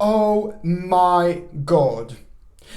Oh my God.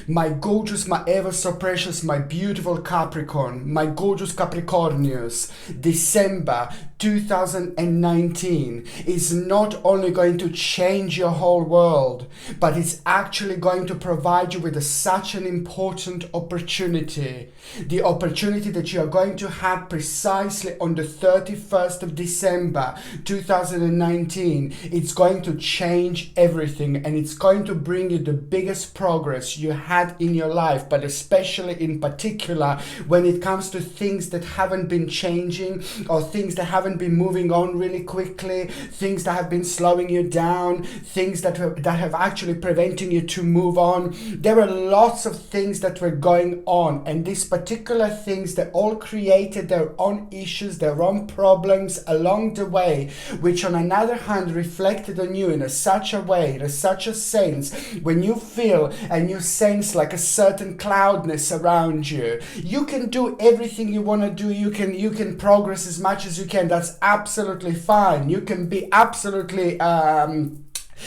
My gorgeous, my ever so precious, my beautiful Capricorn, my gorgeous Capricornius, December 2019 is not only going to change your whole world, but it's actually going to provide you with such an important opportunity. The opportunity that you are going to have precisely on the 31st of December 2019. It's going to change everything, and it's going to bring you the biggest progress you had in your life, but especially in particular when it comes to things that haven't been changing, or things that haven't been moving on really quickly, things that have been slowing you down, things that have actually preventing you to move on. There were lots of things that were going on, and these particular things, they all created their own issues, their own problems along the way, which on another hand reflected on you in such a way, in such a sense, when you feel and you sense like a certain cloudness around you. You can do everything you want to do. You can progress as much as you can. That's absolutely fine. You can be absolutely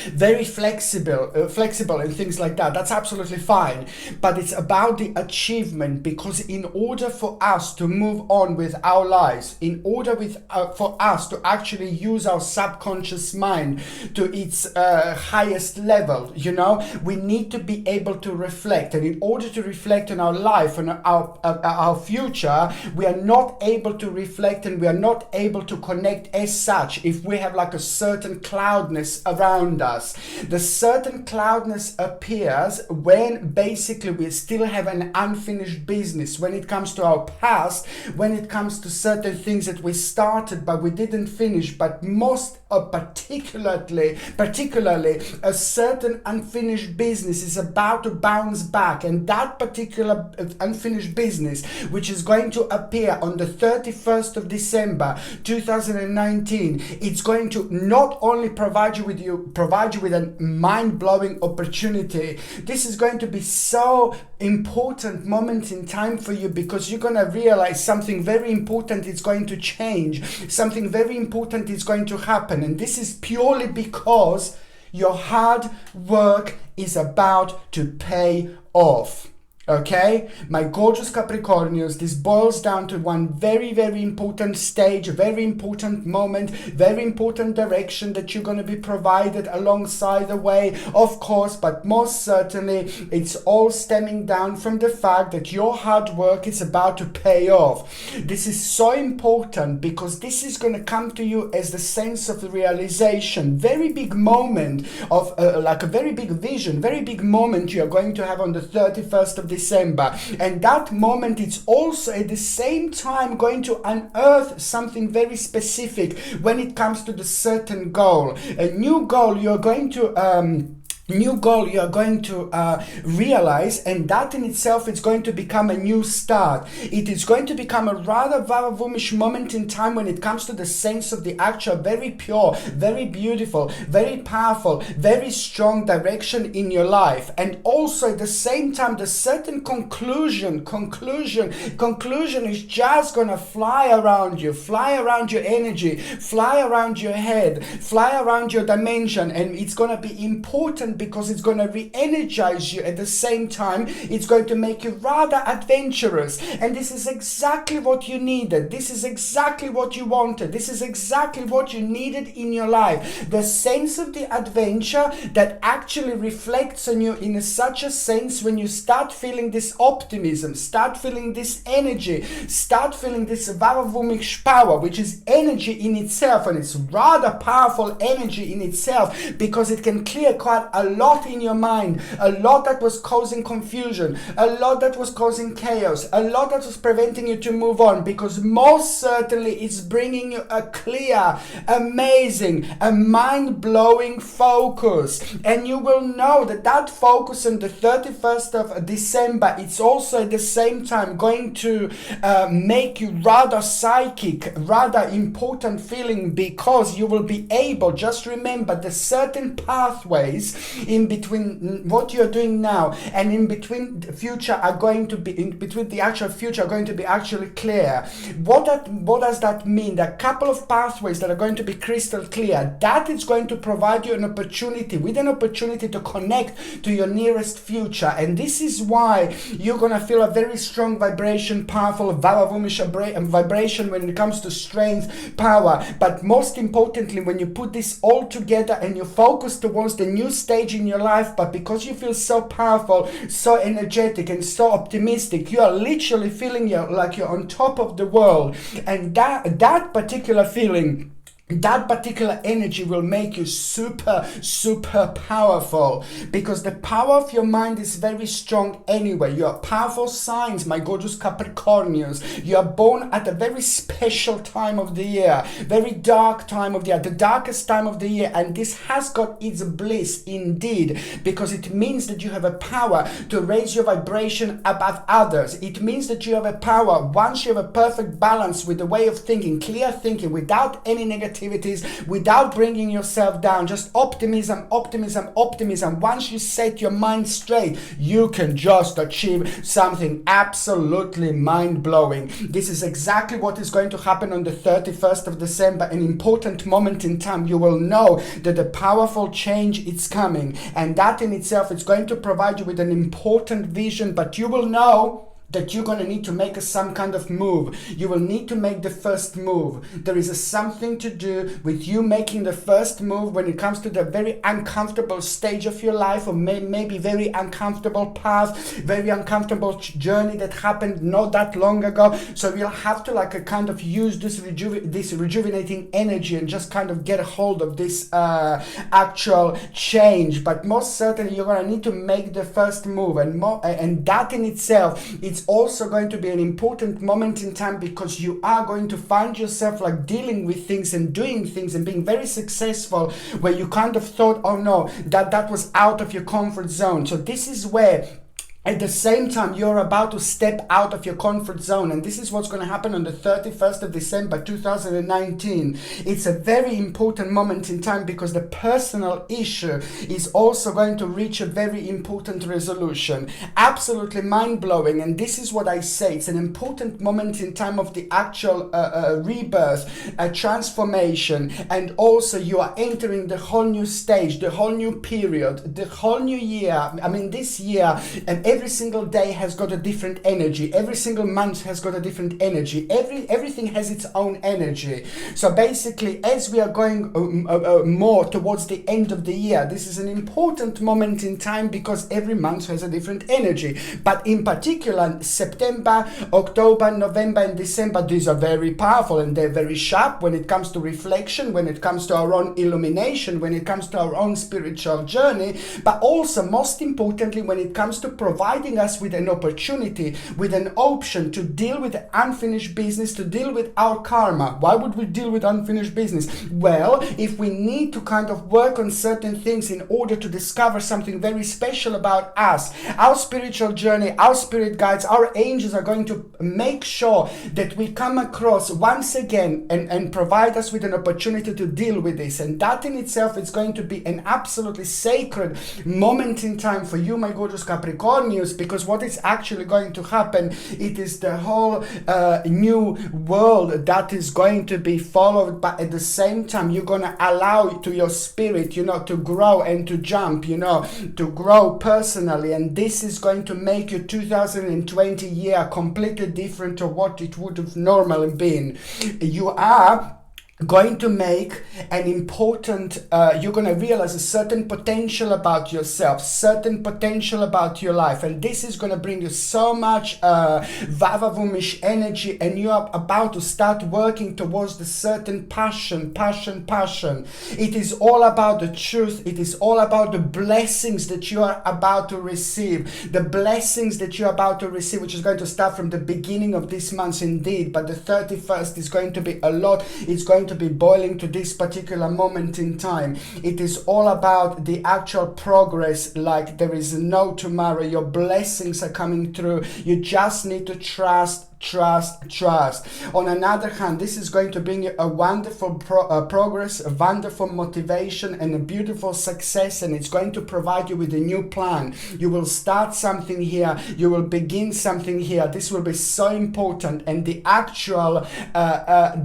very flexible and things like that. That's absolutely fine. But it's about the achievement, because in order for us to move on with our lives, in order for us to actually use our subconscious mind to its highest level, we need to be able to reflect. And in order to reflect on our life and our future, we are not able to reflect, and we are not able to connect as such if we have like a certain cloudness around us. The certain cloudness appears when basically we still have an unfinished business when it comes to our past, when it comes to certain things that we started but we didn't finish, but most particularly a certain unfinished business is about to bounce back, and that particular unfinished business, which is going to appear on the 31st of December 2019, it's going to not only provide you with a mind-blowing opportunity. This is going to be so important moment in time for you, because you're going to realize something very important is going to change, something very important is going to happen, and this is purely because your hard work is about to pay off. Okay, my gorgeous Capricornians, this boils down to one very, very important stage, a very important moment, very important direction that you're going to be provided alongside the way, of course, but most certainly it's all stemming down from the fact that your hard work is about to pay off. This is so important because this is going to come to you as the sense of the realization, very big moment of like a very big vision, very big moment you are going to have on the 31st of December, and that moment it's also at the same time going to unearth something very specific when it comes to the certain goal, a new goal you're going to realize, and that in itself is going to become a new start. It is going to become a rather vavavumish moment in time when it comes to the sense of the actual very pure, very beautiful, very powerful, very strong direction in your life. And also at the same time, the certain conclusion is just gonna fly around you, fly around your energy, fly around your head, fly around your dimension, and it's gonna be important because it's going to re-energize you. At the same time, it's going to make you rather adventurous, and this is exactly what you needed. This is exactly what you wanted. This is exactly what you needed in your life. The sense of the adventure that actually reflects on you in such a sense when you start feeling this optimism, start feeling this energy, start feeling this vavavumish power, which is energy in itself, and it's rather powerful energy in itself because it can clear quite a lot in your mind, a lot that was causing confusion, a lot that was causing chaos, a lot that was preventing you to move on, because most certainly it's bringing you a clear, amazing, a mind-blowing focus. And you will know that that focus on the 31st of December, it's also at the same time going to make you rather psychic, rather important feeling, because you will be able, just remember the certain pathways in between what you're doing now and in between the future are going to be, in between the actual future are going to be actually clear. What does that mean? There are a couple of pathways that are going to be crystal clear. That is going to provide you an opportunity to connect to your nearest future. And this is why you're going to feel a very strong vibration, powerful vibration when it comes to strength, power. But most importantly, when you put this all together and you focus towards the new stage in your life, but because you feel so powerful, so energetic and so optimistic, you are literally feeling like you're on top of the world. And that particular feeling, that particular energy will make you super powerful, because the power of your mind is very strong anyway. You are powerful signs, my gorgeous Capricornians. You are born at a very special time of the year, very dark time of the year, the darkest time of the year, and this has got its bliss indeed, because it means that you have a power to raise your vibration above others. It means that you have a power, once you have a perfect balance with the way of thinking, clear thinking, without any negativity, without bringing yourself down, just optimism. Once you set your mind straight, you can just achieve something absolutely mind-blowing. This is exactly what is going to happen on the 31st of December, an important moment in time. You will know that a powerful change is coming, and that in itself is going to provide you with an important vision, but you will know that you're going to need to make some kind of move. You will need to make the first move. There is something to do with you making the first move when it comes to the very uncomfortable stage of your life, or maybe very uncomfortable path, very uncomfortable journey that happened not that long ago. So you'll have to kind of use this rejuvenating energy and just kind of get a hold of this actual change. But most certainly you're going to need to make the first move, and that in itself, it's also going to be an important moment in time, because you are going to find yourself dealing with things and doing things and being very successful where you kind of thought, oh no, that was out of your comfort zone. So this is where at the same time you're about to step out of your comfort zone, and this is what's going to happen on the 31st of December 2019. It's a very important moment in time, because the personal issue is also going to reach a very important resolution. Absolutely mind-blowing. And this is what I say, it's an important moment in time of the actual rebirth, a transformation, and also you are entering the whole new stage, the whole new period, the whole new year. I mean, this year, and every single day has got a different energy. Every single month has got a different energy. Everything has its own energy. So basically, as we are going more towards the end of the year, this is an important moment in time, because every month has a different energy. But in particular, September, October, November, and December, these are very powerful, and they're very sharp when it comes to reflection, when it comes to our own illumination, when it comes to our own spiritual journey, but also most importantly when it comes to providing us with an opportunity, with an option to deal with unfinished business, to deal with our karma. Why would we deal with unfinished business? Well, if we need to kind of work on certain things in order to discover something very special about us, our spiritual journey, our spirit guides, our angels are going to make sure that we come across once again and provide us with an opportunity to deal with this. And that in itself is going to be an absolutely sacred moment in time for you, my gorgeous Capricornians, because what is actually going to happen, it is the whole new world that is going to be followed, but at the same time you're going to allow to your spirit, to grow and to jump, to grow personally. And this is going to make your 2020 year completely different to what it would have normally been. You are going to make an important, you're going to realize a certain potential about yourself, certain potential about your life, and this is going to bring you so much vavavumish energy, and you are about to start working towards the certain passion. It is all about the truth. It is all about the blessings that you are about to receive, the blessings that you're about to receive, which is going to start from the beginning of this month indeed, but the 31st is going to be a lot. It's going to be boiling to this particular moment in time. It is all about the actual progress, like there is no tomorrow. Your blessings are coming through. You just need to trust trust. On another hand, this is going to bring you a wonderful progress, a wonderful motivation, and a beautiful success, and it's going to provide you with a new plan. You will start something here, you will begin something here. This will be so important. And the actual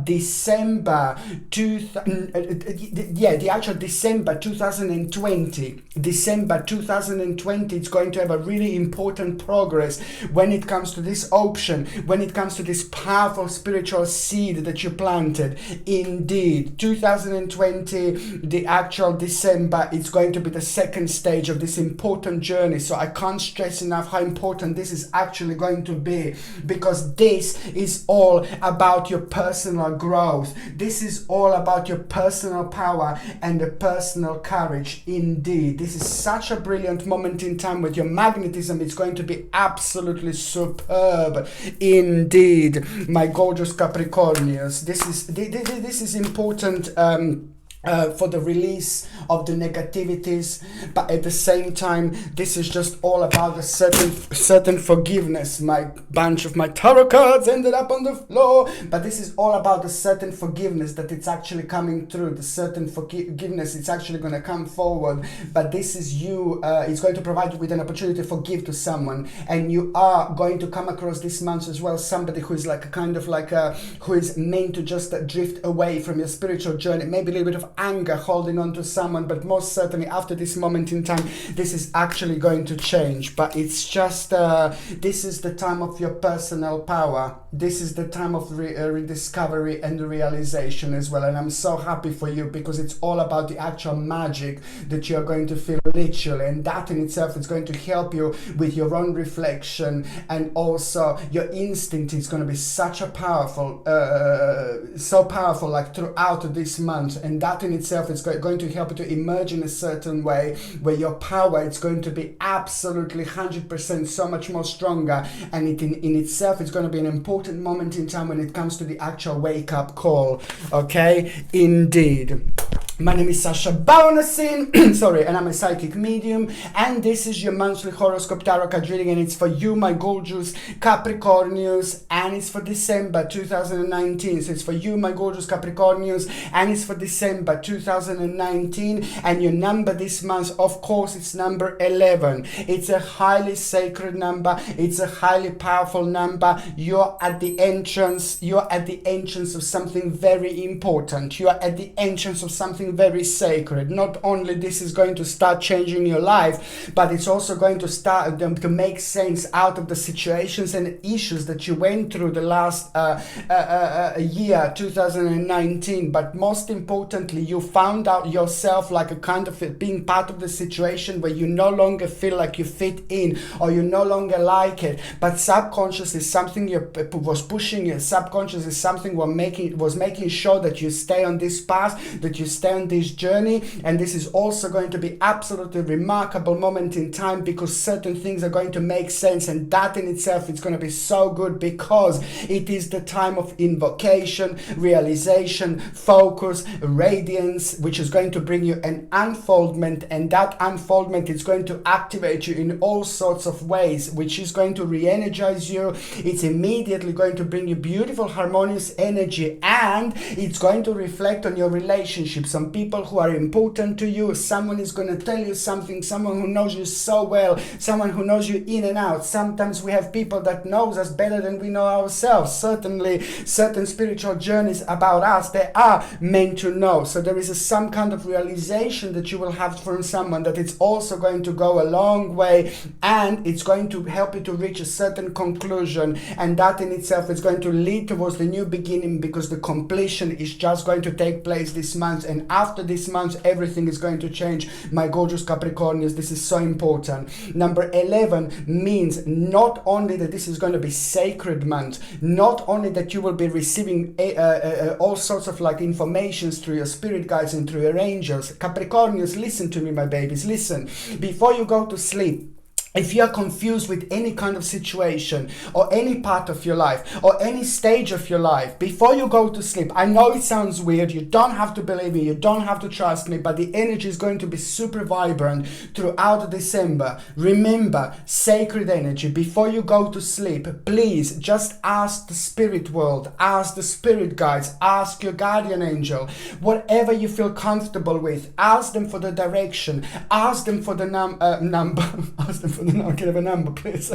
December 2020, it's going to have a really important progress when it comes to this option, when it comes to this powerful spiritual seed that you planted. Indeed, 2020, the actual December, it's going to be the second stage of this important journey. So I can't stress enough how important this is actually going to be, because this is all about your personal growth. This is all about your personal power and the personal courage. Indeed, this is such a brilliant moment in time with your magnetism. It's going to be absolutely superb. Indeed, my gorgeous Capricornians, this is important for the release of the negativities, but at the same time, this is just all about a certain forgiveness. My bunch of my tarot cards ended up on the floor, but this is all about a certain forgiveness that it's actually coming through. The certain forgiveness, it's actually going to come forward. But this is you. It's going to provide you with an opportunity to forgive to someone, and you are going to come across this month as well somebody who is like a kind of like who is meant to just drift away from your spiritual journey. Maybe a little bit of anger holding on to someone, but most certainly after this moment in time, this is actually going to change. But it's just this is the time of your personal power. This is the time of rediscovery and realization as well. And I'm so happy for you, because it's all about the actual magic that you're going to feel literally, and that in itself is going to help you with your own reflection, and also your instinct is going to be such a powerful so powerful like throughout this month. And that in itself is going to help you to emerge in a certain way where your power is going to be absolutely 100% so much more stronger. And it in itself is going to be an important moment in time when it comes to the actual wake-up call. Okay, indeed. My name is Sasha Bonasin, sorry, and I'm a psychic medium, and this is your monthly horoscope tarot card reading, and it's for you, my gorgeous Capricornians, and it's for December 2019. So it's for you, my gorgeous Capricornians, and it's for December 2019, and your number this month, of course, it's number 11. It's a highly sacred number. It's a highly powerful number. You're at the entrance. You're at the entrance of something very important. You are at the entrance of something very sacred. Not only this is going to start changing your life, but it's also going to start to make sense out of the situations and issues that you went through the last year 2019. But most importantly, you found out yourself like a kind of being part of the situation where you no longer feel like you fit in, or you no longer like it, but subconscious is something was pushing you. Subconscious is something was making sure that you stay on this path, that you stay on this journey. And this is also going to be absolutely remarkable moment in time, because certain things are going to make sense, and that in itself is going to be so good, because it is the time of invocation, realization, focus, radiance, which is going to bring you an unfoldment, and that unfoldment is going to activate you in all sorts of ways, which is going to re-energize you. It's immediately going to bring you beautiful harmonious energy, and it's going to reflect on your relationships, on people who are important to you. Someone is going to tell you something, someone who knows you so well, someone who knows you in and out. Sometimes we have people that knows us better than we know ourselves. Certainly certain spiritual journeys about us, they are meant to know. So there is some kind of realization that you will have from someone, that it's also going to go a long way, and it's going to help you to reach a certain conclusion, and that in itself is going to lead towards the new beginning, because the completion is just going to take place this month. And after this month, everything is going to change, my gorgeous Capricornians. This is so important. Number 11 means not only that this is going to be sacred month, not only that you will be receiving all sorts of like informations through your spirit guides and through your angels. Capricornians, listen to me, my babies, listen. Before you go to sleep, If you are confused with any kind of situation or any part of your life or any stage of your life, before you go to sleep, I know it sounds weird, you don't have to believe me, you don't have to trust me, but the energy is going to be super vibrant throughout December. Remember, sacred energy, before you go to sleep, please just ask the spirit world, ask the spirit guides, ask your guardian angel, whatever you feel comfortable with, ask them for the direction, ask them for the number, ask them for the number. Can I have a number, please?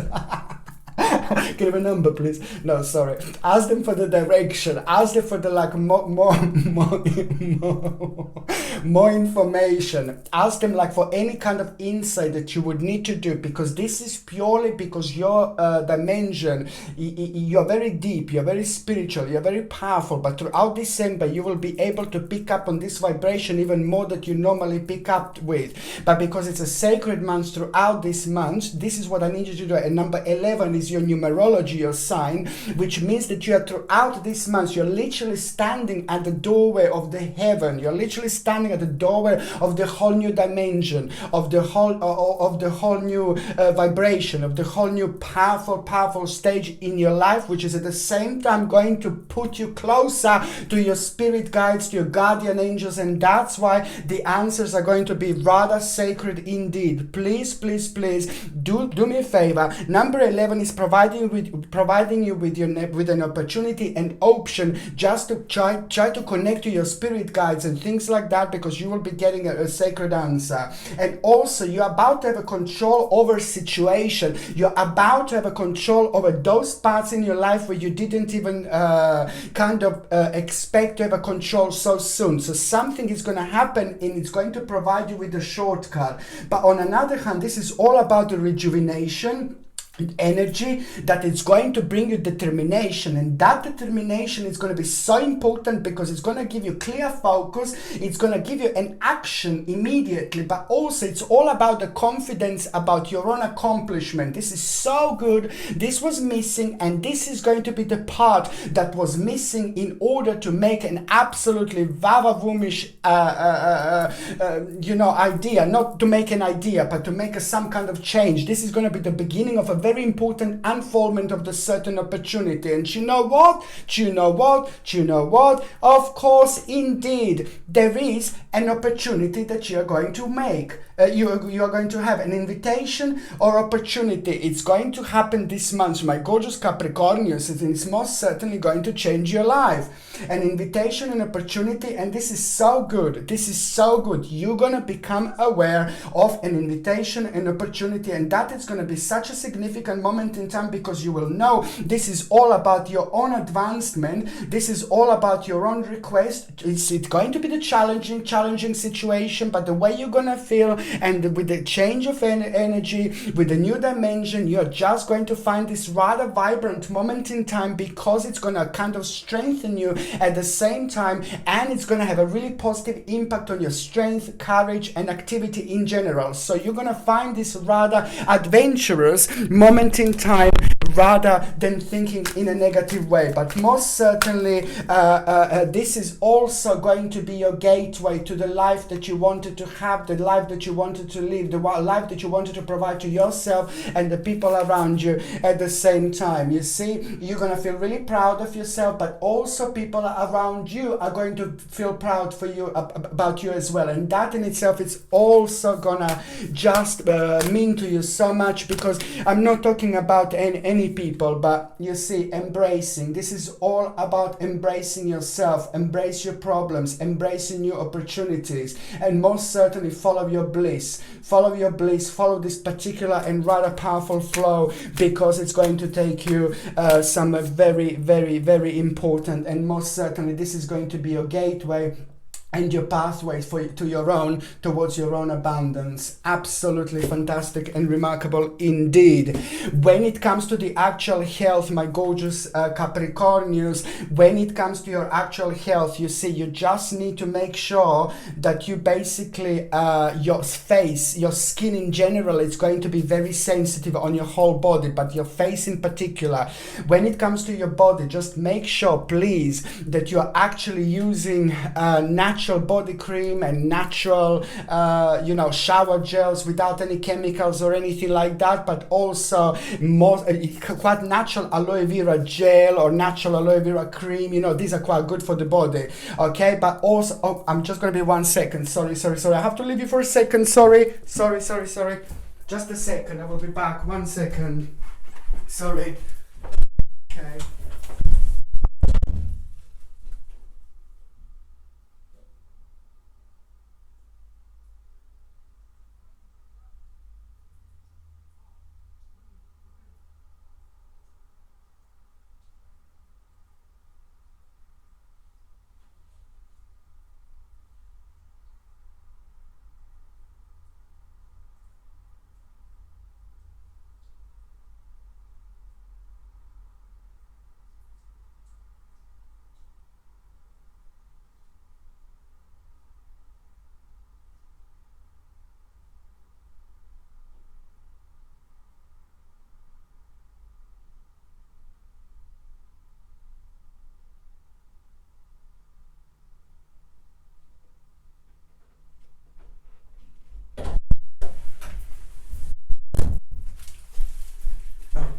Can I have a number, please? No, sorry. Ask them for the direction. Ask them for the more information. Ask them for any kind of insight that you would need to do, because this is purely because your dimension, you're very deep, you're very spiritual, you're very powerful, but throughout December you will be able to pick up on this vibration even more that you normally pick up with. But because it's a sacred month throughout this month, this is what I need you to do. And number 11 is your numerology, your sign, which means that you are throughout this month, you're literally standing at the doorway of the heaven. You're literally standing at the doorway of the whole new dimension, of the whole new vibration, of the whole new powerful stage in your life, which is at the same time going to put you closer to your spirit guides, to your guardian angels, and that's why the answers are going to be rather sacred indeed. Please do me a favor. Number 11 is providing you with an opportunity and option just to try to connect to your spirit guides and things like that, because you will be getting a sacred answer. And also, you're about to have a control over situation. You're about to have a control over those parts in your life where you didn't even expect to have a control so soon. So something is going to happen and it's going to provide you with a shortcut. But on another hand, this is all about the rejuvenation energy, that it's going to bring you determination, and that determination is going to be so important because it's going to give you clear focus, it's going to give you an action immediately, but also it's all about the confidence about your own accomplishment. This is so good, this was missing, and this is going to be the part that was missing in order to make an absolutely vavavoomish idea, not to make an idea, but to make some kind of change. This is going to be the beginning of a very important unfoldment of the certain opportunity. And you know what? Of course, indeed, there is an opportunity that you are going to make. You are going to have an invitation or opportunity. It's going to happen this month, my gorgeous Capricornians, and it's most certainly going to change your life. An invitation, an opportunity, and this is so good. This is so good. You're going to become aware of an invitation, an opportunity, and that is going to be such a significant moment in time, because you will know this is all about your own advancement. This is all about your own request. It's going to be the challenging situation, but the way you're going to feel, and with the change of energy, with the new dimension, you're just going to find this rather vibrant moment in time, because it's going to kind of strengthen you at the same time, and it's going to have a really positive impact on your strength, courage, and activity in general. So you're going to find this rather adventurous moment in time, rather than thinking in a negative way. But most certainly this is also going to be your gateway to the life that you wanted to have, the life that you wanted to live, the life that you wanted to provide to yourself and the people around you at the same time. You see, you're going to feel really proud of yourself, but also people around you are going to feel proud for you about you as well. And that in itself is also gonna just mean to you so much, because I'm not talking about any people, but you see, embracing. This is all about embracing yourself, embrace your problems, embracing new opportunities, and most certainly follow your bliss. Follow your bliss, follow this particular and rather powerful flow, because it's going to take you some very, very, very important, and most certainly this is going to be your gateway and your pathway towards your own abundance. Absolutely fantastic and remarkable indeed. When it comes to the actual health, my gorgeous Capricornians, when it comes to your actual health, you see, you just need to make sure that you basically, your face, your skin in general, it's going to be very sensitive on your whole body, but your face in particular. When it comes to your body, just make sure, please, that you're actually using natural natural body cream and natural shower gels without any chemicals or anything like that, but also quite natural aloe vera gel or natural aloe vera cream. These are quite good for the body. Okay, but also, I'm just gonna be 1 second. Sorry. I have to leave you for a second. Sorry. Just a second. I will be back. 1 second. Sorry. Okay.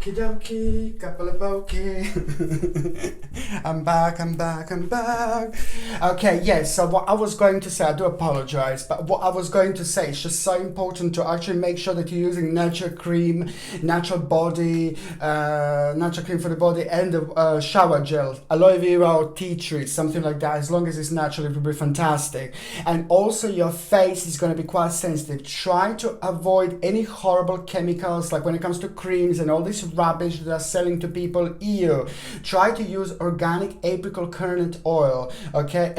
Okie dokie, couple of okay. I'm back. Okay, yes, so what I was going to say, I do apologize, but what I was going to say is just so important to actually make sure that you're using natural cream, natural cream for the body, and the shower gel, aloe vera or tea tree, something like that. As long as it's natural, it will be fantastic. And also your face is going to be quite sensitive. Try to avoid any horrible chemicals, like when it comes to creams and all this rubbish that are selling to people. Try to use organic apricot kernel oil. Okay,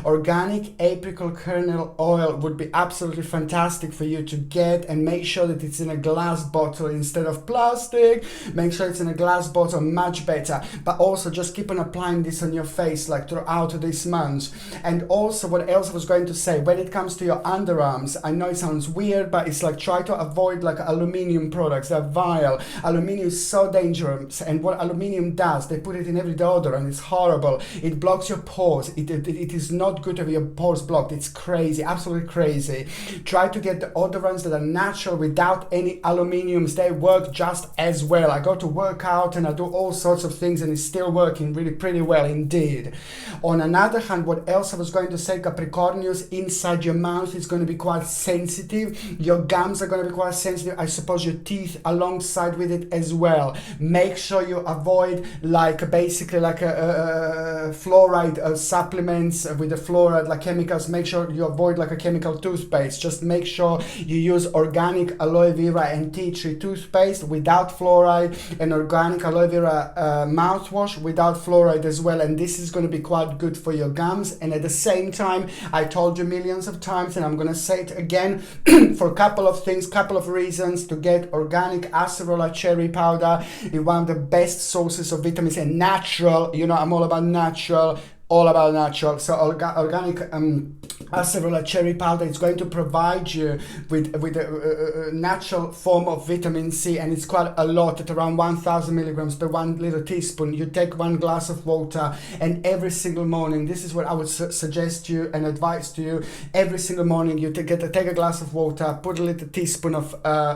organic apricot kernel oil would be absolutely fantastic for you to get, and make sure that it's in a glass bottle instead of plastic. Make sure it's in a glass bottle, much better. But also just keep on applying this on your face like throughout this month. And also, what else I was going to say, when it comes to your underarms, I know it sounds weird, but it's like, try to avoid like aluminium products. They're vile. Aluminium is so dangerous, and what aluminium does, they put it in every deodorant. It's horrible. It blocks your pores. It is not good to have your pores blocked. It's crazy, absolutely crazy. Try to get the deodorants that are natural without any aluminiums. They work just as well. I go to work out and I do all sorts of things, and it's still working really pretty well indeed. On another hand, what else I was going to say, Capricornius, inside your mouth is going to be quite sensitive. Your gums are going to be quite sensitive. I suppose your teeth alongside with it as well. Make sure you avoid basically fluoride supplements with the fluoride, like chemicals. Make sure you avoid like a chemical toothpaste. Just make sure you use organic aloe vera and tea tree toothpaste without fluoride, and organic aloe vera mouthwash without fluoride as well. And this is going to be quite good for your gums. And at the same time, I told you millions of times, and I'm going to say it again, for a couple of things, couple of reasons, to get organic acerola cherry powder is one of the best sources of vitamins, and natural. I'm all about natural. So organic acerola cherry powder is going to provide you with a natural form of vitamin C, and it's quite a lot, at around 1000 milligrams per 1 little teaspoon. You take 1 glass of water, and every single morning, this is what I would suggest you and advise to you, every single morning you take a glass of water, put a little teaspoon of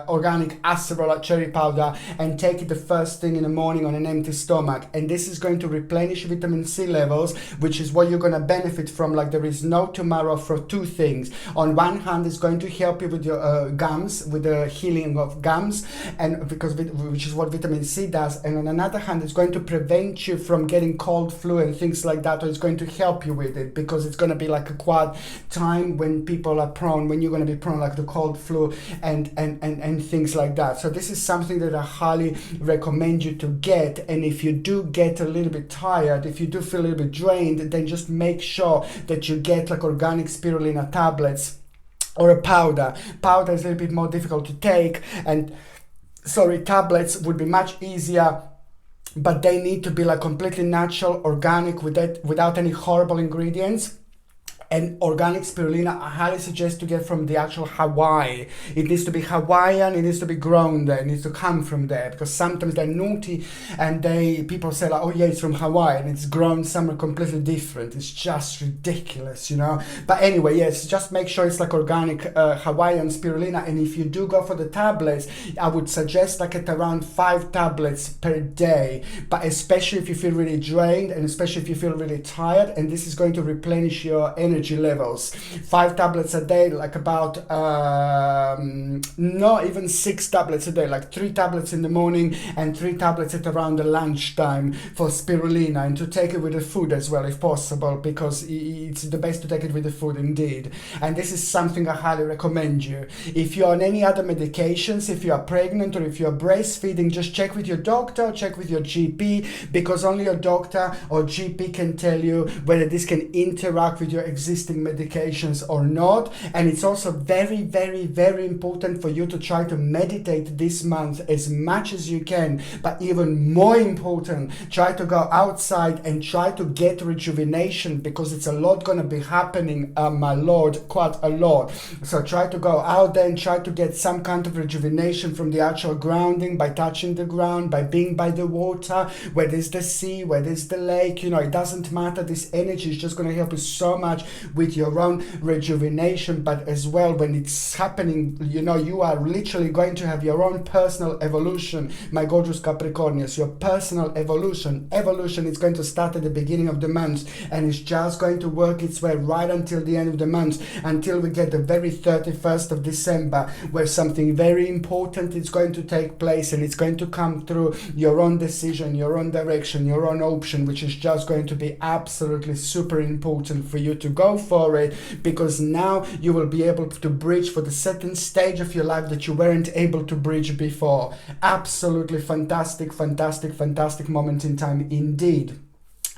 organic acerola cherry powder, and take it the first thing in the morning on an empty stomach. And this is going to replenish vitamin C levels, which is what you're going to benefit from like there is no tomorrow, for two things. On one hand, it's going to help you with your gums, with the healing of gums, and which is what vitamin C does. And on another hand, it's going to prevent you from getting cold, flu, and things like that. Or it's going to help you with it, because it's going to be like a quad time when people are prone, when you're going to be prone like the cold, flu, and things like that. So this is something that I highly recommend you to get. And if you do get a little bit tired, if you do feel a little bit drained, then just make sure that you get like organic spirulina tablets or a powder. Powder is a little bit more difficult to take, and tablets would be much easier, but they need to be like completely natural, organic, without any horrible ingredients. And organic spirulina, I highly suggest to get from the actual Hawaii. It needs to be Hawaiian, it needs to be grown there, it needs to come from there, because sometimes they're naughty and people say like, oh yeah, it's from Hawaii, and it's grown somewhere completely different. It's just ridiculous, you know. But anyway, yes, just make sure it's like organic Hawaiian spirulina. And if you do go for the tablets, I would suggest like at around 5 tablets per day, but especially if you feel really drained, and especially if you feel really tired, and this is going to replenish your energy levels. 5 tablets a day, like about not even 6 tablets a day, like 3 tablets in the morning and 3 tablets at around the lunchtime for spirulina, and to take it with the food as well if possible, because it's the best to take it with the food indeed. And this is something I highly recommend you. If you're on any other medications, if you are pregnant or if you're breastfeeding, just check with your doctor, check with your GP, because only your doctor or GP can tell you whether this can interact with your existing medications or not. And it's also very, very, very important for you to try to meditate this month as much as you can, but even more important, try to go outside and try to get rejuvenation, because it's a lot going to be happening, my lord, quite a lot. So try to go out there and try to get some kind of rejuvenation from the actual grounding, by touching the ground, by being by the water, where there's the sea, where there's the lake, you know, it doesn't matter. This energy is just going to help you so much with your own rejuvenation. But as well, when it's happening, you know, you are literally going to have your own personal evolution, my gorgeous Capricornians. Your personal evolution is going to start at the beginning of the month, and it's just going to work its way right until the end of the month, until we get the very 31st of December, where something very important is going to take place, and it's going to come through your own decision, your own direction, your own option, which is just going to be absolutely super important for you to go for it, because now you will be able to bridge for the certain stage of your life that you weren't able to bridge before. Absolutely fantastic, fantastic, fantastic moment in time indeed.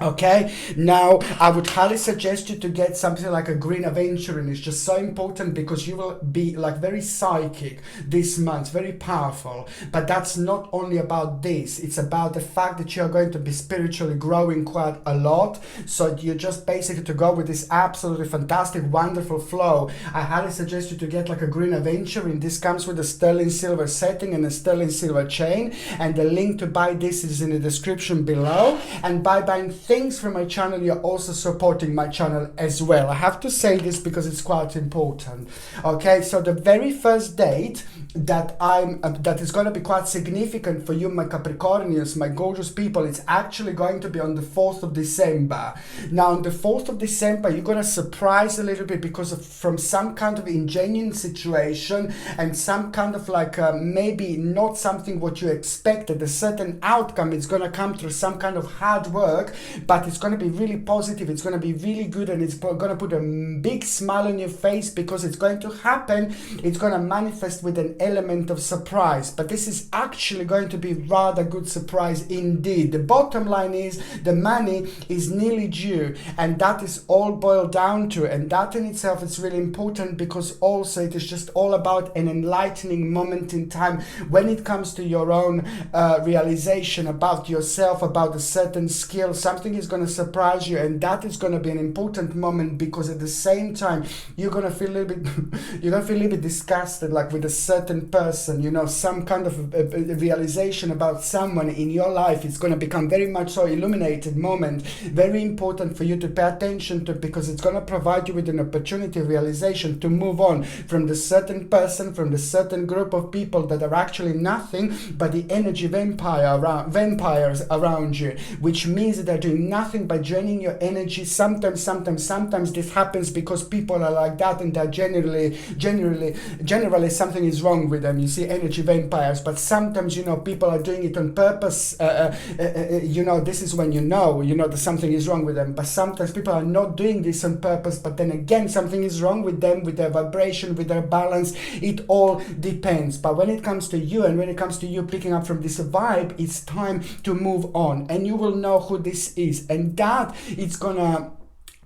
Okay, now I would highly suggest you to get something like a green aventurine. It's just so important, because you will be like very psychic this month, very powerful. But that's not only about this, it's about the fact that you're going to be spiritually growing quite a lot. So you just basically to go with this absolutely fantastic, wonderful flow, I highly suggest you to get like a green aventurine. This comes with a sterling silver setting and a sterling silver chain, and the link to buy this is in the description below. And by buying things from my channel, you're also supporting my channel as well. I have to say this because it's quite important. Okay, so the very first date that that is going to be quite significant for you, my Capricornians, my gorgeous people, it's actually going to be on the 4th of December. Now on the 4th of December, you're going to surprise a little bit, because from some kind of ingenuine situation and some kind of like maybe not something what you expected, a certain outcome, it's going to come through some kind of hard work, but it's going to be really positive, it's going to be really good, and it's going to put a big smile on your face, because it's going to happen, it's going to manifest with an element of surprise. But this is actually going to be rather good surprise indeed. The bottom line is the money is nearly due, and that is all boiled down to, and that in itself is really important, because also it is just all about an enlightening moment in time when it comes to your own realization about yourself, about a certain skill. Something is going to surprise you, and that is going to be an important moment, because at the same time you're going to feel a little bit you're going to feel a little bit disgusted, like with a certain person, you know, some kind of a realization about someone in your life. It's going to become very much so illuminated moment, very important for you to pay attention to, because it's going to provide you with an opportunity, realization to move on from the certain person, from the certain group of people that are actually nothing but the energy vampires around you, which means that they're doing nothing but draining your energy. Sometimes this happens because people are like that, and they're generally something is wrong with them. You see, energy vampires. But sometimes, you know, people are doing it on purpose. You know, this is when you know that something is wrong with them. But sometimes people are not doing this on purpose, but then again something is wrong with them, with their vibration, with their balance. It all depends. But when it comes to you, and when it comes to you picking up from this vibe, it's time to move on, and you will know who this is, and that it's gonna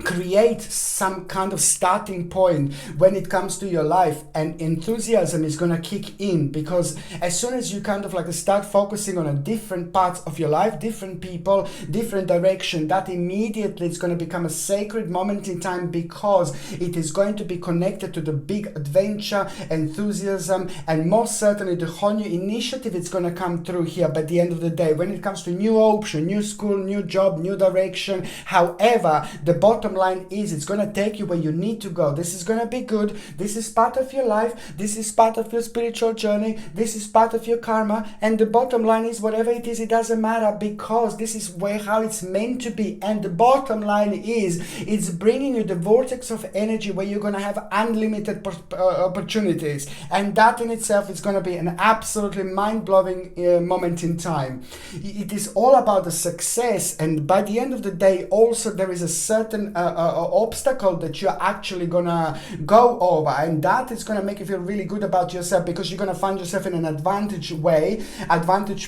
create some kind of starting point when it comes to your life, and enthusiasm is going to kick in, because as soon as you kind of like start focusing on a different parts of your life, different people, different direction, that immediately it's going to become a sacred moment in time, because it is going to be connected to the big adventure, enthusiasm, and most certainly the whole new initiative it's going to come through here by the end of the day when it comes to new option, new school, new job, new direction. However, the bottom line is it's going to take you where you need to go. This is going to be good. This is part of your life. This is part of your spiritual journey. This is part of your karma. And the bottom line is, whatever it is, it doesn't matter, because this is how it's meant to be. And the bottom line is, it's bringing you the vortex of energy where you're going to have unlimited opportunities. And that in itself is going to be an absolutely mind-blowing moment in time. It is all about the success. And by the end of the day, also there is a certain obstacle that you're actually gonna go over, and that is gonna make you feel really good about yourself, because you're gonna find yourself in an advantage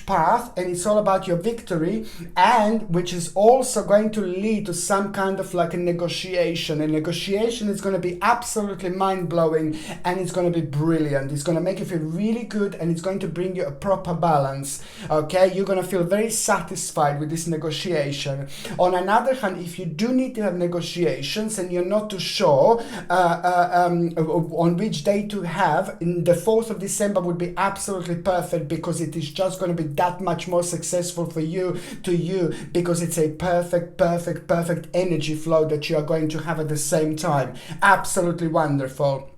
path, and it's all about your victory, and which is also going to lead to some kind of like a negotiation. A negotiation is going to be absolutely mind-blowing, and it's going to be brilliant. It's going to make you feel really good, and it's going to bring you a proper balance. Okay, you're going to feel very satisfied with this negotiation. On another hand, if you do need to have negotiations and you're not too sure on which day to have, the 4th of December would be absolutely perfect, because it is just going to be that much more successful for you, because it's a perfect energy flow that you are going to have at the same time. Absolutely wonderful.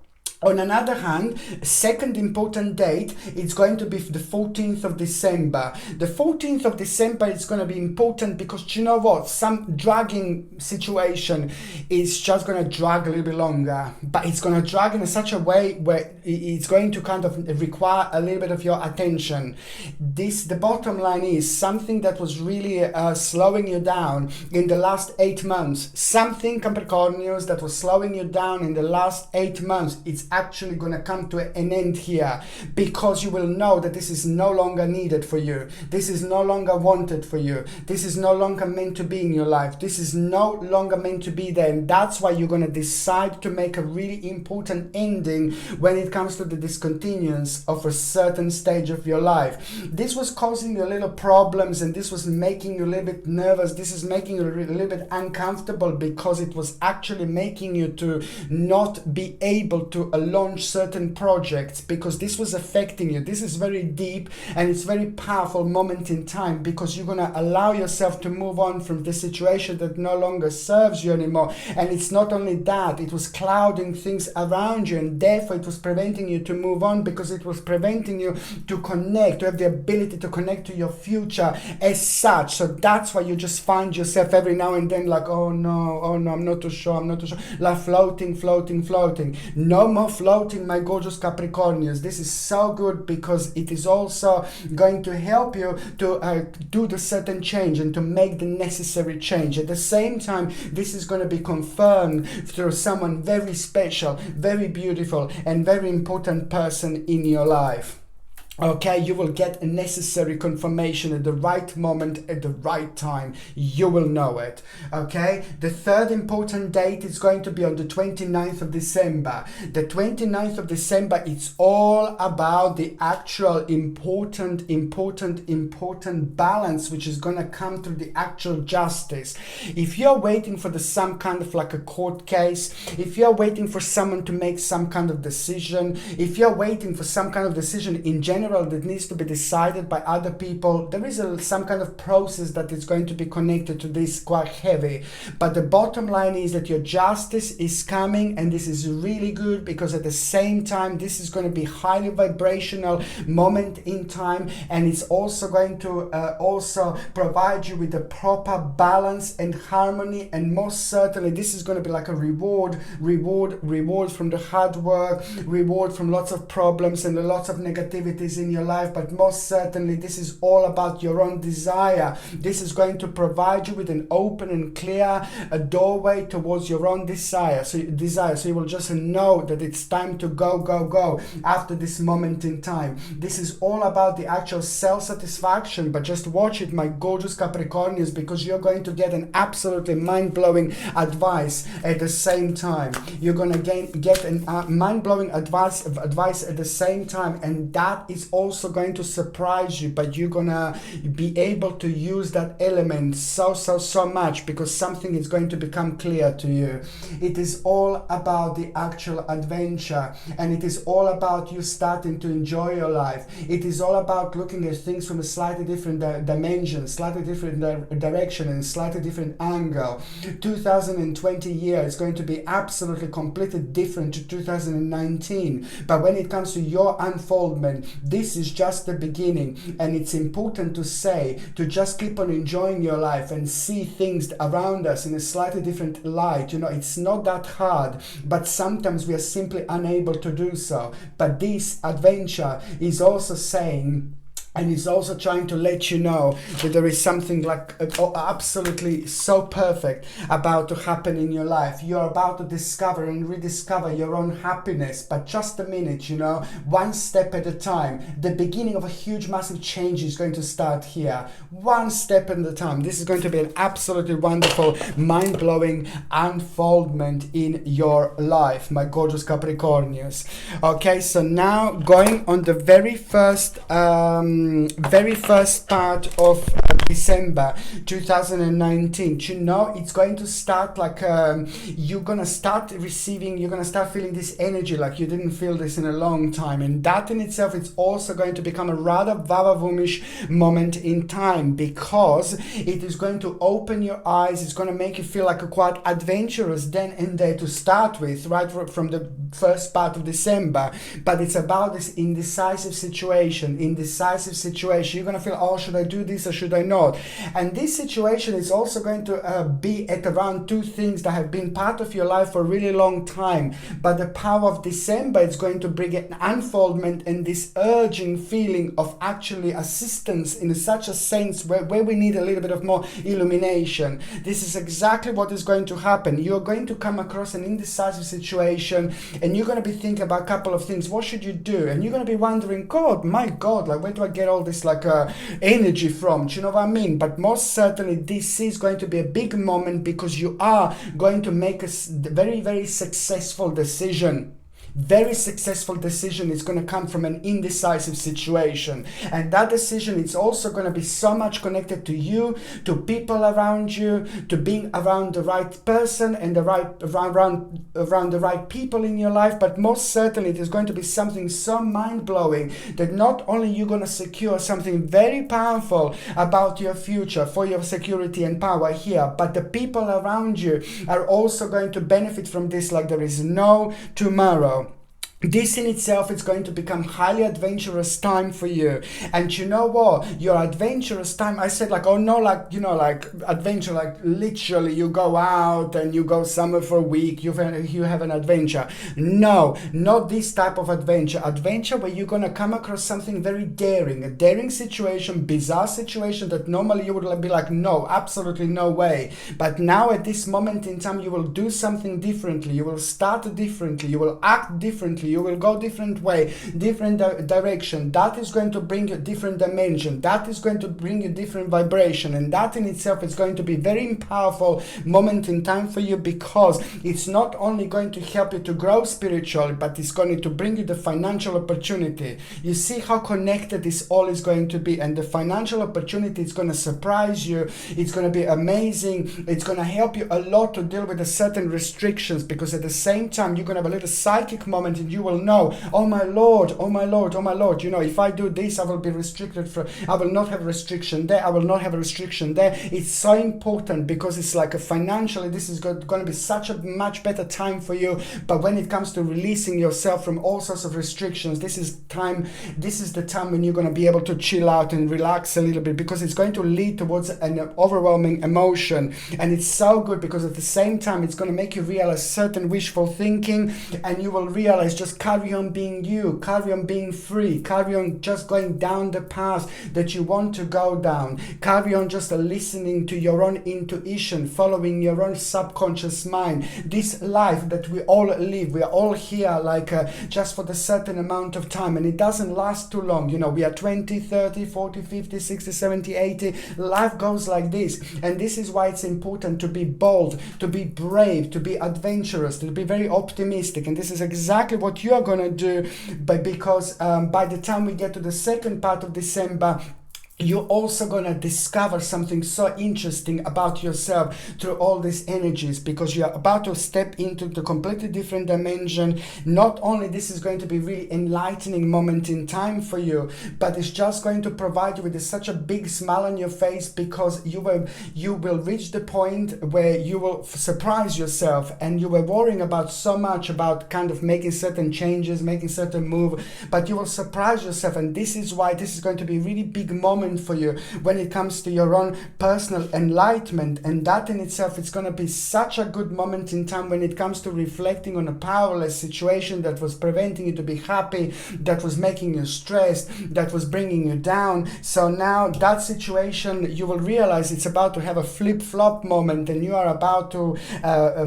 On another hand, second important date, it's going to be the 14th of December. The 14th of December is going to be important because, you know what, some dragging situation is just going to drag a little bit longer, but it's going to drag in such a way where it's going to kind of require a little bit of your attention. The bottom line is something that was really slowing you down in the last 8 months. Something, Capricornians, that was slowing you down in the last 8 months. It's actually going to come to an end here, because you will know that this is no longer needed for you. This is no longer wanted for you. This is no longer meant to be in your life. This is no longer meant to be there. And that's why you're going to decide to make a really important ending when it comes to the discontinuance of a certain stage of your life. This was causing you a little problems, and this was making you a little bit nervous. This is making you a little bit uncomfortable, because it was actually making you to not be able to launch certain projects, because this was affecting you. This is very deep, and it's very powerful moment in time, because you're going to allow yourself to move on from the situation that no longer serves you anymore. And it's not only that, it was clouding things around you, and therefore it was preventing you to move on, because it was preventing you to connect, to have the ability to connect to your future as such. So that's why you just find yourself every now and then like, oh no, I'm not too sure, like floating. No more floating, my gorgeous Capricornians. This is so good, because it is also going to help you to do the certain change and to make the necessary change. At the same time, this is going to be confirmed through someone very special, very beautiful, and very important person in your life. Okay, you will get a necessary confirmation at the right moment, at the right time. You will know it. Okay, the third important date is going to be on the 29th of December. The 29th of December, it's all about the actual important balance, which is going to come through the actual justice. If you're waiting for some kind of like a court case, if you're waiting for someone to make some kind of decision, if you're waiting for some kind of decision in general that needs to be decided by other people, there is some kind of process that is going to be connected to this, quite heavy. But the bottom line is that your justice is coming, and this is really good, because at the same time this is going to be highly vibrational moment in time, and it's also going to also provide you with a proper balance and harmony. And most certainly this is going to be like a reward from the hard work, reward from lots of problems and lots of negativities challenges in your life, but most certainly this is all about your own desire. This is going to provide you with an open and clear a doorway towards your own desire. So you will just know that it's time to go after this moment in time. This is all about the actual self-satisfaction, but just watch it, my gorgeous Capricornians, because you're going to get an absolutely mind-blowing advice at the same time. You're going to get an mind-blowing advice at the same time, and that is also going to surprise you, but you're going to be able to use that element so much, because something is going to become clear to you. It is all about the actual adventure, and it is all about you starting to enjoy your life. It is all about looking at things from a slightly different dimension, slightly different direction, and slightly different angle. 2020 year is going to be absolutely completely different to 2019, but when it comes to your unfoldment, this is just the beginning, and it's important to say to just keep on enjoying your life and see things around us in a slightly different light. You know, it's not that hard, but sometimes we are simply unable to do so. But this adventure is also saying, and he's also trying to let you know that there is something like absolutely so perfect about to happen in your life. You're about to discover and rediscover your own happiness, but just a minute, you know, one step at a time. The beginning of a huge, massive change is going to start here. One step at a time. This is going to be an absolutely wonderful, mind-blowing unfoldment in your life, my gorgeous Capricornians. Okay, so now going on the very first part of December 2019. You know, it's going to start like you're gonna start feeling this energy like you didn't feel this in a long time, and that in itself is also going to become a rather vavavoom-ish moment in time, because it is going to open your eyes. It's going to make you feel like a quite adventurous then and there to start with, right from the first part of December. But it's about this indecisive situation. You're going to feel, oh, should I do this or should I not? And this situation is also going to be at around two things that have been part of your life for a really long time. But the power of December is going to bring an unfoldment and this urging feeling of actually assistance in such a sense where we need a little bit of more illumination. This is exactly what is going to happen. You're going to come across an indecisive situation, and you're going to be thinking about a couple of things. What should you do? And you're going to be wondering, my God, like, where do I get all this energy from? Do you know what I mean? But most certainly this is going to be a big moment, because you are going to make a very, very successful decision. Very successful decision is going to come from an indecisive situation, and that decision is also going to be so much connected to you, to people around you, to being around the right person and around the right people in your life. But most certainly it is going to be something so mind-blowing that not only you're going to secure something very powerful about your future for your security and power here, but the people around you are also going to benefit from this like there is no tomorrow. This in itself is going to become highly adventurous time for you. And you know what? Your adventurous time, I said like, oh no, like, you know, like adventure, like literally you go out and you go somewhere for a week, you have an adventure. No, not this type of adventure. Adventure where you're going to come across something very daring, a daring situation, bizarre situation that normally you would be like, no, absolutely no way. But now at this moment in time, you will do something differently. You will start differently. You will act differently. You will go different way, different direction. That is going to bring you different dimension. That is going to bring you different vibration. And that in itself is going to be very powerful moment in time for you, because it's not only going to help you to grow spiritually, but it's going to bring you the financial opportunity. You see how connected this all is going to be, and the financial opportunity is going to surprise you. It's going to be amazing. It's going to help you a lot to deal with the certain restrictions, because at the same time you're going to have a little psychic moment, and you will know, oh my Lord, oh my Lord, oh my Lord, you know, if I do this, I will be restricted I will not have a restriction there, I will not have a restriction there. It's so important, because it's like financially, this is going to be such a much better time for you. But when it comes to releasing yourself from all sorts of restrictions, this is the time when you're going to be able to chill out and relax a little bit, because it's going to lead towards an overwhelming emotion. And it's so good, because at the same time, it's going to make you realize certain wishful thinking, and you will realize just just carry on being you, carry on being free, carry on just going down the path that you want to go down, carry on just listening to your own intuition, following your own subconscious mind. This life that we all live, we are all here like just for the certain amount of time, and it doesn't last too long. You know, we are 20, 30, 40, 50, 60, 70, 80. Life goes like this, and this is why it's important to be bold, to be brave, to be adventurous, to be very optimistic. And this is exactly what you are going to do, but because by the time we get to the second part of December, you're also going to discover something so interesting about yourself through all these energies, because you're about to step into the completely different dimension. Not only this is going to be really enlightening moment in time for you, but it's just going to provide you with such a big smile on your face, because you will reach the point where you will surprise yourself, and you were worrying about so much about kind of making certain changes, making certain move, but you will surprise yourself. And this is why this is going to be a really big moment for you when it comes to your own personal enlightenment. And that in itself, it's going to be such a good moment in time when it comes to reflecting on a powerless situation that was preventing you to be happy, that was making you stressed, that was bringing you down. So now that situation, you will realize it's about to have a flip-flop moment, and you are about to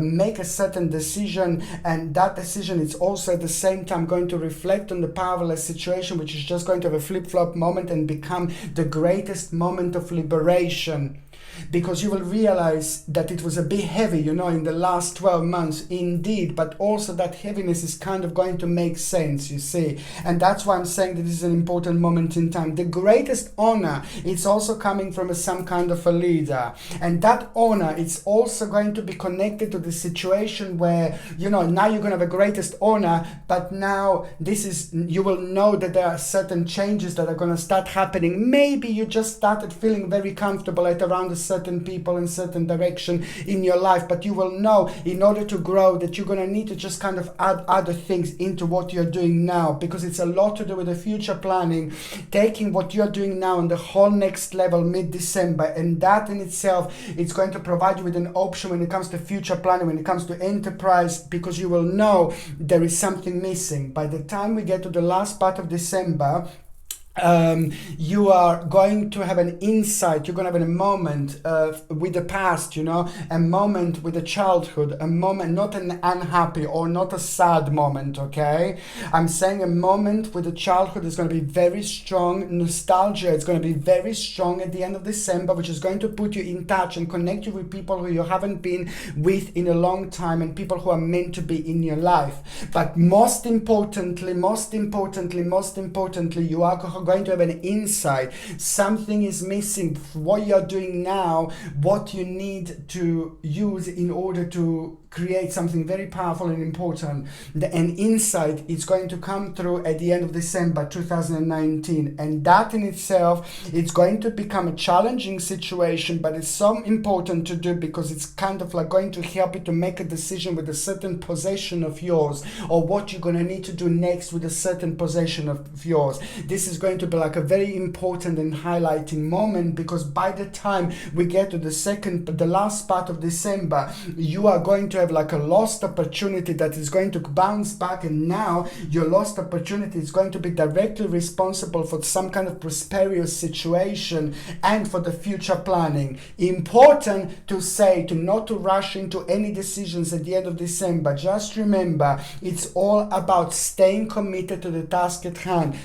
make a certain decision, and that decision is also at the same time going to reflect on the powerless situation, which is just going to have a flip-flop moment and become the greatest moment of liberation. Because you will realize that it was a bit heavy, you know, in the last 12 months, indeed, but also that heaviness is kind of going to make sense, you see. And that's why I'm saying that this is an important moment in time. The greatest honor, it's also coming from some kind of a leader. And that honor, it's also going to be connected to the situation where, you know, now you're going to have a greatest honor, but now this is, you will know that there are certain changes that are going to start happening. Maybe you just started feeling very comfortable at around a certain people in certain direction in your life, but you will know in order to grow that you're going to need to just kind of add other things into what you're doing now, because it's a lot to do with the future planning, taking what you're doing now on the whole next level mid-December. And that in itself, it's going to provide you with an option when it comes to future planning, when it comes to enterprise, because you will know there is something missing. By the time we get to the last part of December, you are going to have an insight, you're going to have a moment with the past, you know, a moment with the childhood, a moment, not an unhappy or not a sad moment, okay? I'm saying a moment with the childhood is going to be very strong. Nostalgia, it's going to be very strong at the end of December, which is going to put you in touch and connect you with people who you haven't been with in a long time, and people who are meant to be in your life. But most importantly, you are going to have an insight. Something is missing. What you're doing now, what you need to use in order to create something very powerful and important. An insight is going to come through at the end of December 2019, and that in itself, it's going to become a challenging situation, but it's so important to do, because it's kind of like going to help you to make a decision with a certain possession of yours, or what you're going to need to do next with a certain possession of yours. This is going to be like a very important and highlighting moment, because by the time we get to the last part of December, you are going to have like a lost opportunity that is going to bounce back, and now your lost opportunity is going to be directly responsible for some kind of prosperous situation and for the future planning. Important to say, to not to rush into any decisions at the end of December. Just remember, it's all about staying committed to the task at hand,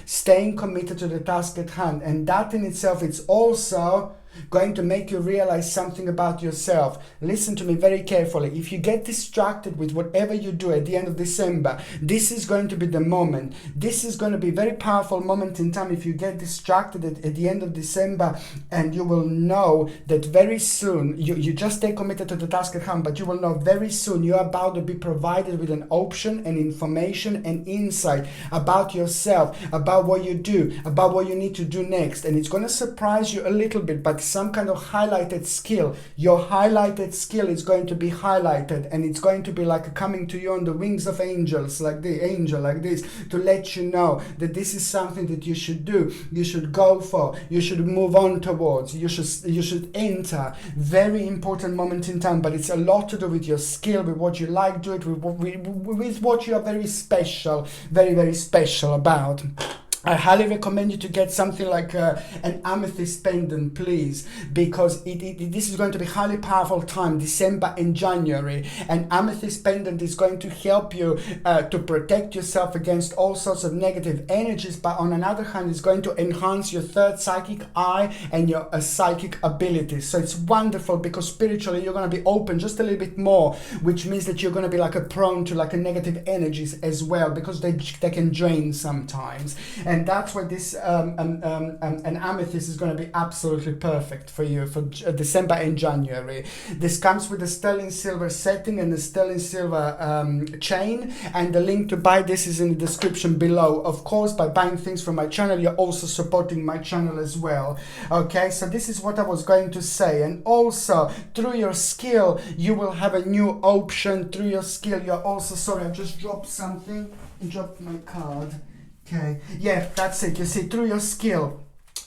and that in itself, it's also going to make you realize something about yourself. Listen to me very carefully. If you get distracted with whatever you do at the end of December, this is going to be the moment. This is going to be a very powerful moment in time if you get distracted at the end of December, and you will know that very soon, you just stay committed to the task at hand, but you will know very soon you're about to be provided with an option and information and insight about yourself, about what you do, about what you need to do next. And it's going to surprise you a little bit, but some kind of highlighted skill. Your highlighted skill is going to be highlighted, and it's going to be like coming to you on the wings of angels, like the angel, like this, to let you know that this is something that you should do, you should go for, you should move on towards, you should enter. Very important moment in time, but it's a lot to do with your skill, with what you like to do, with what you are very special, very, very special about. I highly recommend you to get something like an amethyst pendant, please, because this is going to be highly powerful time, December and January. And amethyst pendant is going to help you to protect yourself against all sorts of negative energies, but on another hand, it's going to enhance your third psychic eye and your psychic abilities. So it's wonderful because spiritually you're going to be open just a little bit more, which means that you're going to be like prone to like a negative energies as well, because they can drain sometimes. And that's why this an amethyst is going to be absolutely perfect for you for December and January. This comes with a sterling silver setting and a sterling silver chain, and the link to buy this is in the description below. Of course, by buying things from my channel, you're also supporting my channel as well. Okay, so this is what I was going to say. And also, through your skill, you will have a new option. Through your skill, you're also, sorry, I just dropped something. Dropped my card. Okay, yeah, that's it. You see, through your skill,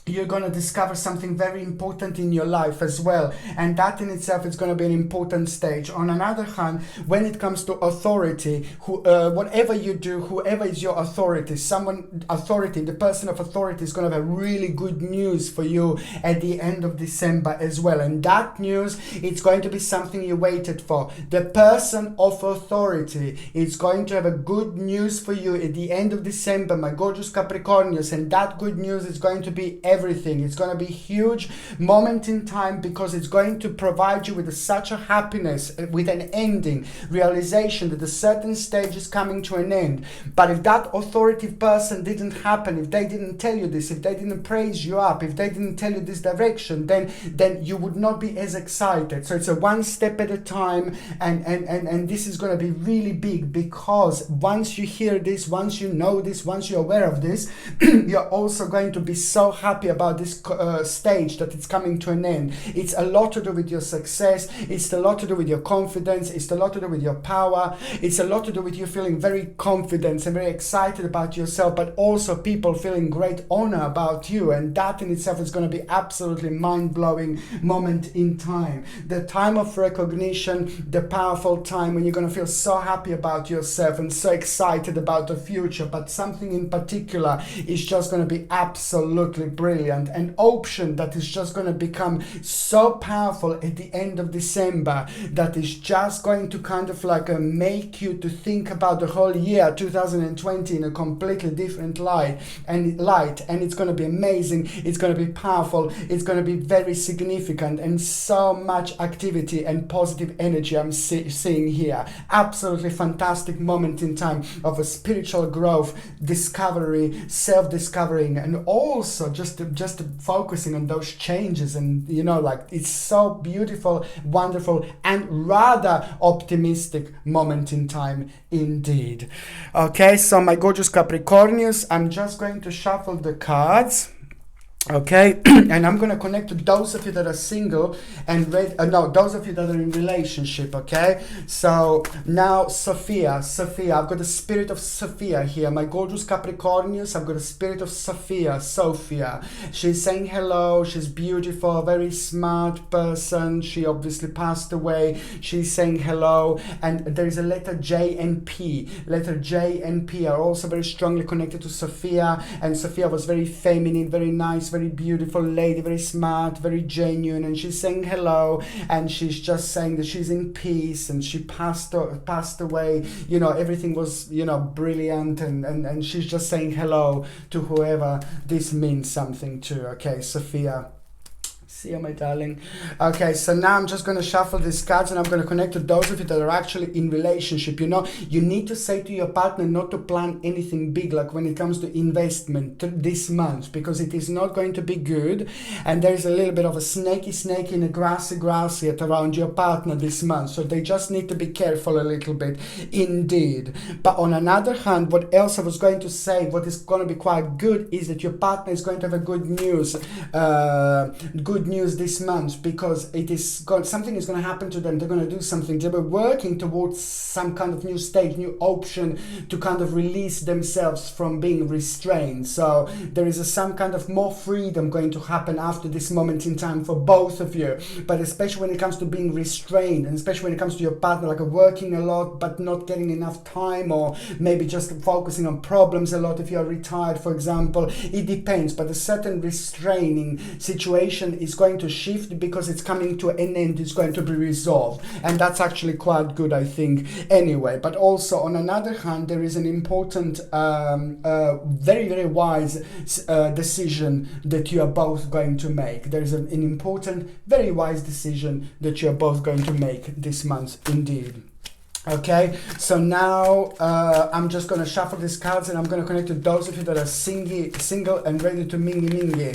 you're going to discover something very important in your life as well, and that in itself is going to be an important stage. On another hand, when it comes to authority, whatever you do, whoever is your authority, the person of authority is going to have really good news for you at the end of December as well, and that news, it's going to be something you waited for. The person of authority is going to have a good news for you at the end of December, my gorgeous Capricornians, and that good news is going to be everything. It's going to be a huge moment in time, because it's going to provide you with such a happiness, with an ending, realization that a certain stage is coming to an end. But if that authoritative person didn't happen, if they didn't tell you this, if they didn't praise you up, if they didn't tell you this direction, then you would not be as excited. So it's a one step at a time, and this is going to be really big, because once you hear this, once you know this, once you're aware of this, you're also going to be so happy about this stage that it's coming to an end. It's a lot to do with your success, it's a lot to do with your confidence, it's a lot to do with your power, it's a lot to do with you feeling very confident and very excited about yourself, but also people feeling great honor about you, and that in itself is going to be absolutely mind-blowing moment in time. The time of recognition, the powerful time when you're going to feel so happy about yourself and so excited about the future, but something in particular is just going to be absolutely brilliant. An option that is just going to become so powerful at the end of December, that is just going to kind of like make you to think about the whole year 2020 in a completely different light, and it's going to be amazing, it's going to be powerful, it's going to be very significant, and so much activity and positive energy I'm seeing here. Absolutely fantastic moment in time of a spiritual growth, discovery, self-discovering, and also just focusing on those changes. And you know, like, it's so beautiful, wonderful, and rather optimistic moment in time indeed. Okay, so my gorgeous Capricornians, I'm just going to shuffle the cards. Okay, and I'm going to connect to those of you that are single and those of you that are in relationship. Okay, so now Sophia, I've got the spirit of Sophia here. My gorgeous Capricornians, I've got the spirit of Sophia. She's saying hello, she's beautiful, very smart person. She obviously passed away. She's saying hello, and there is a letter J and P. Letter J and P are also very strongly connected to Sophia, and Sophia was very feminine, very nice, very beautiful lady, very smart, very genuine, and she's saying hello, and she's just saying that she's in peace, and she passed away, you know, everything was, you know, brilliant, and she's just saying hello to whoever this means something to. Okay, Sophia. See you, my darling. Okay, so now I'm just going to shuffle these cards, and I'm going to connect to those of you that are actually in relationship. You know, you need to say to your partner not to plan anything big, like when it comes to investment this month, because it is not going to be good, and there is a little bit of a snaky and a grassy around your partner this month, so they just need to be careful a little bit indeed. But on another hand, what else I was going to say, what is going to be quite good, is that your partner is going to have a good good news this month, because something is going to happen to them. They're going to do something. They were working towards some kind of new state, new option to kind of release themselves from being restrained. So there is some kind of more freedom going to happen after this moment in time for both of you. But especially when it comes to being restrained, and especially when it comes to your partner, like working a lot but not getting enough time, or maybe just focusing on problems a lot if you are retired, for example. It depends, but a certain restraining situation is going to shift because it's coming to an end. It's going to be resolved, and that's actually quite good, I think, anyway. But also on another hand, there is an important very, very wise decision that you are both going to make. There is an important, very wise decision that you are both going to make this month indeed. Okay, so now I'm just going to shuffle these cards, and I'm going to connect to those of you that are single and ready to mingy.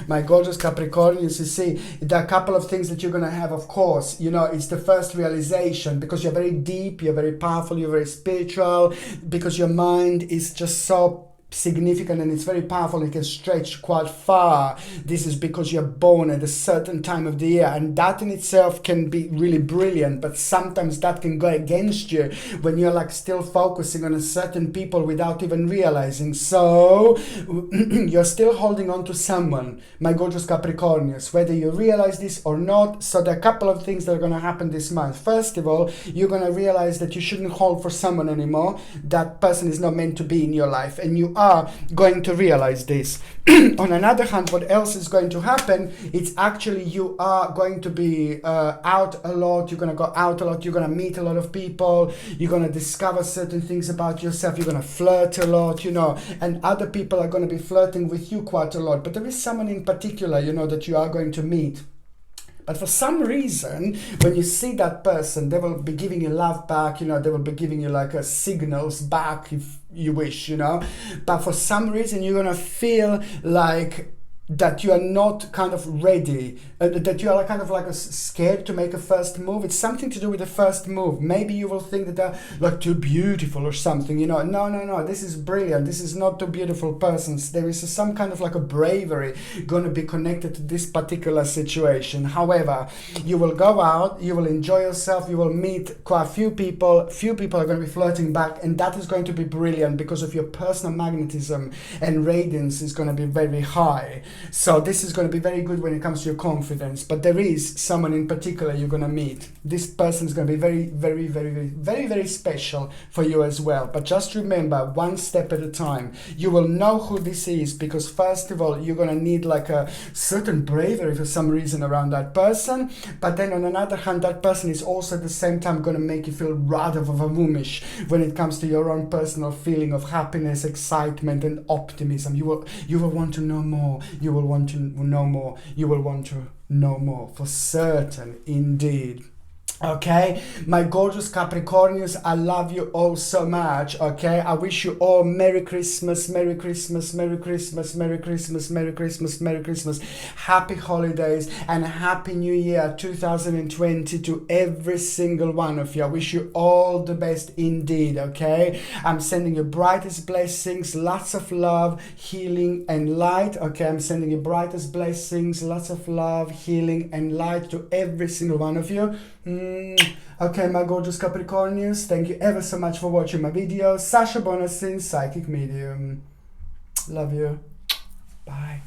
My gorgeous Capricornians, you see, there are a couple of things that you're going to have, of course. You know, it's the first realization, because you're very deep, you're very powerful, you're very spiritual, because your mind is just so significant and it's very powerful. It can stretch quite far. This is because you're born at a certain time of the year, and that in itself can be really brilliant, but sometimes that can go against you when you're like still focusing on a certain people without even realizing. So you're still holding on to someone, my gorgeous Capricornians, whether you realize this or not. So there are a couple of things that are going to happen this month. First of all, you're going to realize that you shouldn't hold for someone anymore. That person is not meant to be in your life, and you are going to realize this. On another hand, what else is going to happen? It's actually you are going to be out a lot. You're going to go out a lot. You're going to meet a lot of people. You're going to discover certain things about yourself. You're going to flirt a lot, you know, and other people are going to be flirting with you quite a lot. But there is someone in particular, you know, that you are going to meet. But for some reason, when you see that person, they will be giving you love back, you know, they will be giving you like a signals back if you wish, you know. But for some reason, you're going to feel like that you are not kind of ready, that you are kind of like scared to make a first move. It's something to do with the first move. Maybe you will think that they're like too beautiful or something, you know. No, this is brilliant. This is not two beautiful persons. There is some kind of like a bravery going to be connected to this particular situation. However, you will go out, you will enjoy yourself, you will meet quite a few people. Few people are going to be flirting back, and that is going to be brilliant because of your personal magnetism and radiance is going to be very high. So this is going to be very good when it comes to your confidence. But there is someone in particular you're going to meet. This person is going to be very, very, very, very, very, very special for you as well. But just remember, one step at a time. You will know who this is, because first of all, you're going to need like a certain bravery for some reason around that person. But then on another hand, that person is also at the same time going to make you feel rather womanish when it comes to your own personal feeling of happiness, excitement, and optimism. You will want to know more. You will want to know more. You will want to know more for certain, indeed. Okay, my gorgeous Capricornians, I love you all so much. Okay, I wish you all Merry Christmas, Merry Christmas, Merry Christmas, Merry Christmas, Merry Christmas, Merry Christmas, Happy Holidays, and Happy New Year 2020 to every single one of you. I wish you all the best indeed. Okay, I'm sending you brightest blessings, lots of love, healing, and light. Okay, I'm sending you brightest blessings, lots of love, healing, and light to every single one of you. Okay, my gorgeous Capricornians, thank you ever so much for watching my video. Sasha Bonasin, Psychic Medium. Love you. Bye.